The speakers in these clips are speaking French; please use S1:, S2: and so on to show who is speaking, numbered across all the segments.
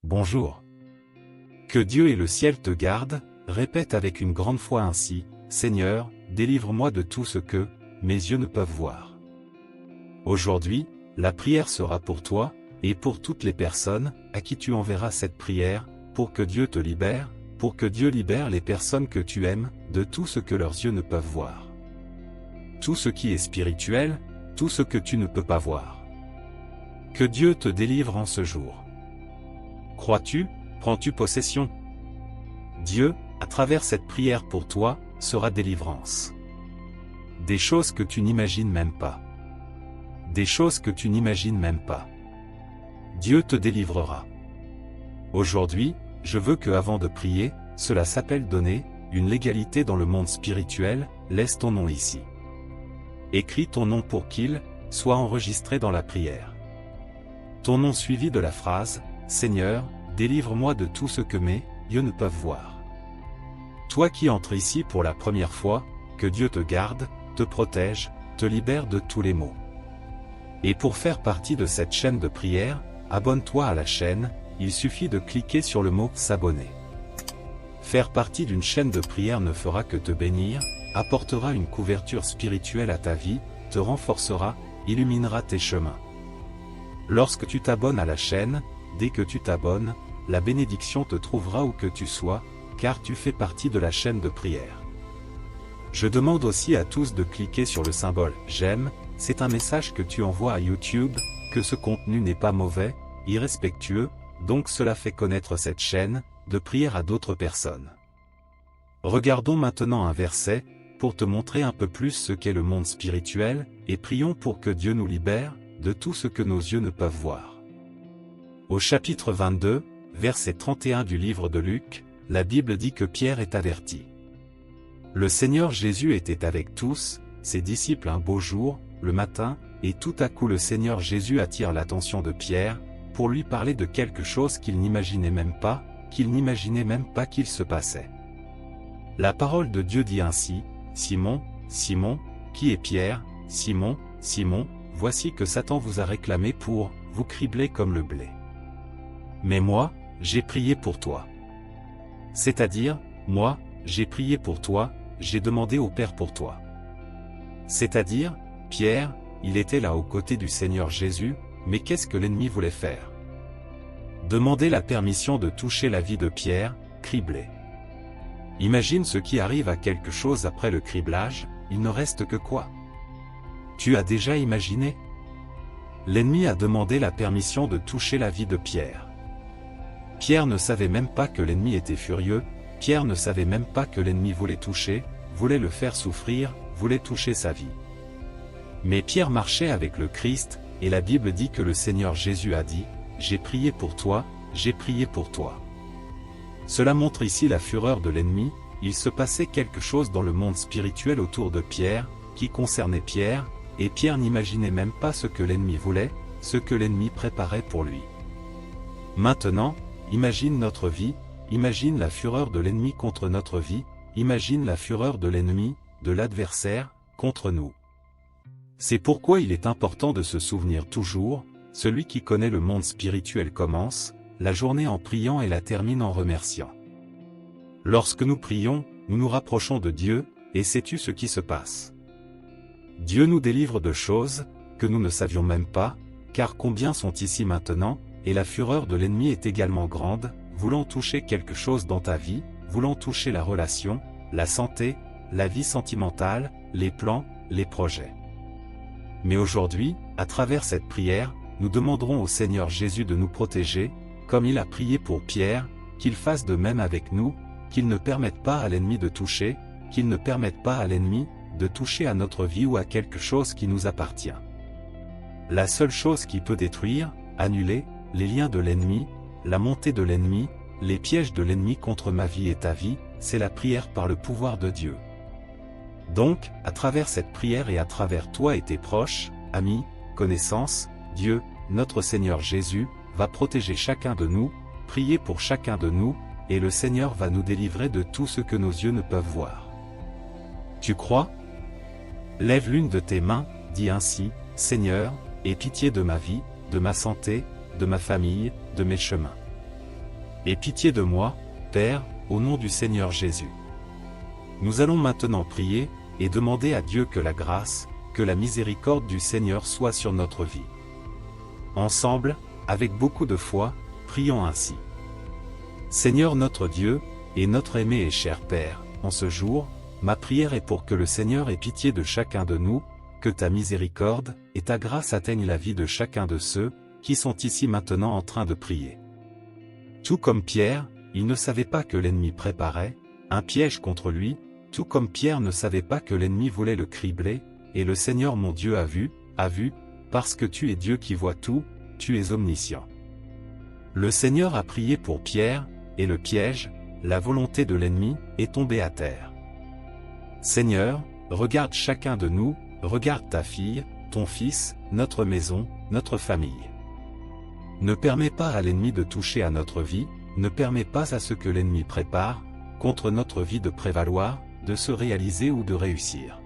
S1: Bonjour. Que Dieu et le ciel te gardent, répète avec une grande foi ainsi, Seigneur, délivre-moi de tout ce que mes yeux ne peuvent voir. Aujourd'hui, la prière sera pour toi, et pour toutes les personnes à qui tu enverras cette prière, pour que Dieu te libère, pour que Dieu libère les personnes que tu aimes, de tout ce que leurs yeux ne peuvent voir. Tout ce qui est spirituel, tout ce que tu ne peux pas voir. Que Dieu te délivre en ce jour. Crois-tu, prends-tu possession? Dieu, à travers cette prière pour toi, sera délivrance. Des choses que tu n'imagines même pas. Des choses que tu n'imagines même pas. Dieu te délivrera. Aujourd'hui, je veux que avant de prier, cela s'appelle donner une légalité dans le monde spirituel, laisse ton nom ici. Écris ton nom pour qu'il soit enregistré dans la prière. Ton nom suivi de la phrase, Seigneur, délivre-moi de tout ce que mes yeux ne peuvent voir. Toi qui entres ici pour la première fois, que Dieu te garde, te protège, te libère de tous les maux. Et pour faire partie de cette chaîne de prière, abonne-toi à la chaîne, il suffit de cliquer sur le mot « s'abonner ». Faire partie d'une chaîne de prière ne fera que te bénir, apportera une couverture spirituelle à ta vie, te renforcera, illuminera tes chemins. Lorsque tu t'abonnes à la chaîne, dès que tu t'abonnes, la bénédiction te trouvera où que tu sois, car tu fais partie de la chaîne de prière. Je demande aussi à tous de cliquer sur le symbole « J'aime », c'est un message que tu envoies à YouTube, que ce contenu n'est pas mauvais, irrespectueux, donc cela fait connaître cette chaîne de prière à d'autres personnes. Regardons maintenant un verset, pour te montrer un peu plus ce qu'est le monde spirituel, et prions pour que Dieu nous libère de tout ce que nos yeux ne peuvent voir. Au chapitre 22, verset 31 du livre de Luc, la Bible dit que Pierre est averti. Le Seigneur Jésus était avec tous, ses disciples un beau jour, le matin, et tout à coup le Seigneur Jésus attire l'attention de Pierre, pour lui parler de quelque chose qu'il n'imaginait même pas qu'il se passait. La parole de Dieu dit ainsi, « Simon, Simon, qui est Pierre, Simon, Simon, voici que Satan vous a réclamé pour vous cribler comme le blé. Mais moi, j'ai prié pour toi. » C'est-à-dire, moi, j'ai prié pour toi, j'ai demandé au Père pour toi. C'est-à-dire, Pierre, il était là aux côtés du Seigneur Jésus, mais qu'est-ce que l'ennemi voulait faire? Demander la permission de toucher la vie de Pierre, criblé. Imagine ce qui arrive à quelque chose après le criblage, il ne reste que quoi? Tu as déjà imaginé? L'ennemi a demandé la permission de toucher la vie de Pierre. Pierre ne savait même pas que l'ennemi était furieux, Pierre ne savait même pas que l'ennemi voulait toucher, voulait le faire souffrir, voulait toucher sa vie. Mais Pierre marchait avec le Christ, et la Bible dit que le Seigneur Jésus a dit, « J'ai prié pour toi, j'ai prié pour toi. » Cela montre ici la fureur de l'ennemi, il se passait quelque chose dans le monde spirituel autour de Pierre, qui concernait Pierre, et Pierre n'imaginait même pas ce que l'ennemi voulait, ce que l'ennemi préparait pour lui. Maintenant, imagine notre vie, imagine la fureur de l'ennemi contre notre vie, imagine la fureur de l'ennemi, de l'adversaire, contre nous. C'est pourquoi il est important de se souvenir toujours, celui qui connaît le monde spirituel commence la journée en priant et la termine en remerciant. Lorsque nous prions, nous nous rapprochons de Dieu, et sais-tu ce qui se passe? Dieu nous délivre de choses que nous ne savions même pas, car combien sont ici maintenant, et la fureur de l'ennemi est également grande, voulant toucher quelque chose dans ta vie, voulant toucher la relation, la santé, la vie sentimentale, les plans, les projets. Mais aujourd'hui, à travers cette prière, nous demanderons au Seigneur Jésus de nous protéger, comme il a prié pour Pierre, qu'il fasse de même avec nous, qu'il ne permette pas à l'ennemi de toucher, qu'il ne permette pas à l'ennemi de toucher à notre vie ou à quelque chose qui nous appartient. La seule chose qui peut détruire, annuler, les liens de l'ennemi, la montée de l'ennemi, les pièges de l'ennemi contre ma vie et ta vie, c'est la prière par le pouvoir de Dieu. Donc, à travers cette prière et à travers toi et tes proches, amis, connaissances, Dieu, notre Seigneur Jésus, va protéger chacun de nous, prier pour chacun de nous, et le Seigneur va nous délivrer de tout ce que nos yeux ne peuvent voir. Tu crois? Lève l'une de tes mains, dis ainsi, Seigneur, aie pitié de ma vie, de ma santé, de ma famille, de mes chemins. Aie pitié de moi, Père, au nom du Seigneur Jésus. Nous allons maintenant prier, et demander à Dieu que la grâce, que la miséricorde du Seigneur soit sur notre vie. Ensemble, avec beaucoup de foi, prions ainsi. Seigneur notre Dieu, et notre aimé et cher Père, en ce jour, ma prière est pour que le Seigneur ait pitié de chacun de nous, que ta miséricorde et ta grâce atteignent la vie de chacun de ceux qui sont ici maintenant en train de prier. Tout comme Pierre, il ne savait pas que l'ennemi préparait un piège contre lui, tout comme Pierre ne savait pas que l'ennemi voulait le cribler, et le Seigneur mon Dieu a vu, parce que tu es Dieu qui voit tout, tu es omniscient. Le Seigneur a prié pour Pierre, et le piège, la volonté de l'ennemi, est tombé à terre. Seigneur, regarde chacun de nous, regarde ta fille, ton fils, notre maison, notre famille. Ne permets pas à l'ennemi de toucher à notre vie, ne permets pas à ce que l'ennemi prépare, contre notre vie de prévaloir, de se réaliser ou de réussir.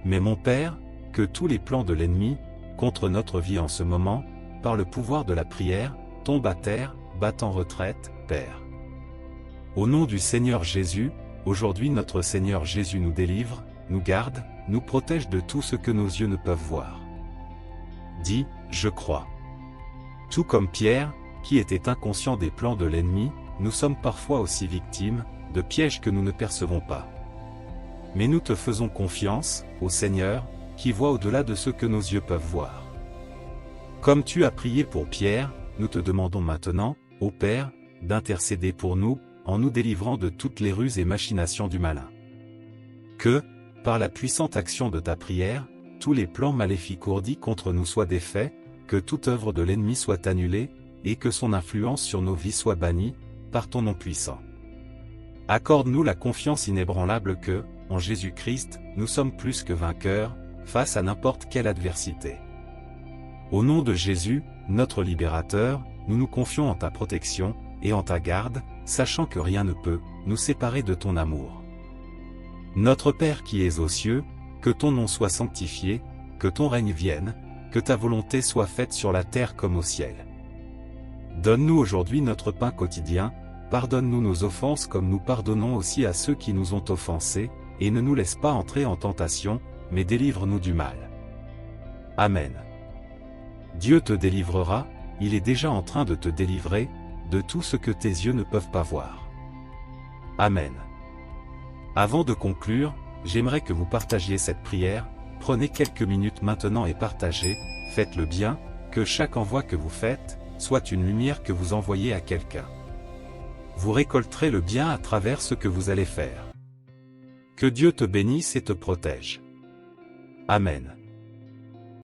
S1: Mais mon Père, que tous les plans de l'ennemi, contre notre vie en ce moment, par le pouvoir de la prière, tombent à terre, battent en retraite, Père. Au nom du Seigneur Jésus, aujourd'hui notre Seigneur Jésus nous délivre, nous garde, nous protège de tout ce que nos yeux ne peuvent voir. Dis, je crois. Tout comme Pierre, qui était inconscient des plans de l'ennemi, nous sommes parfois aussi victimes de pièges que nous ne percevons pas. Mais nous te faisons confiance, ô Seigneur, qui voit au-delà de ce que nos yeux peuvent voir. Comme tu as prié pour Pierre, nous te demandons maintenant, ô Père, d'intercéder pour nous, en nous délivrant de toutes les ruses et machinations du malin. Que, par la puissante action de ta prière, tous les plans maléfiques ourdis contre nous soient défaits, que toute œuvre de l'ennemi soit annulée, et que son influence sur nos vies soit bannie, par ton nom puissant. Accorde-nous la confiance inébranlable que, en Jésus-Christ, nous sommes plus que vainqueurs, face à n'importe quelle adversité. Au nom de Jésus, notre libérateur, nous nous confions en ta protection, et en ta garde, sachant que rien ne peut nous séparer de ton amour. Notre Père qui es aux cieux, que ton nom soit sanctifié, que ton règne vienne, que ta volonté soit faite sur la terre comme au ciel. Donne-nous aujourd'hui notre pain quotidien, pardonne-nous nos offenses comme nous pardonnons aussi à ceux qui nous ont offensés, et ne nous laisse pas entrer en tentation, mais délivre-nous du mal. Amen. Dieu te délivrera, il est déjà en train de te délivrer, de tout ce que tes yeux ne peuvent pas voir. Amen. Avant de conclure, j'aimerais que vous partagiez cette prière, prenez quelques minutes maintenant et partagez, faites le bien, que chaque envoi que vous faites, soit une lumière que vous envoyez à quelqu'un. Vous récolterez le bien à travers ce que vous allez faire. Que Dieu te bénisse et te protège. Amen.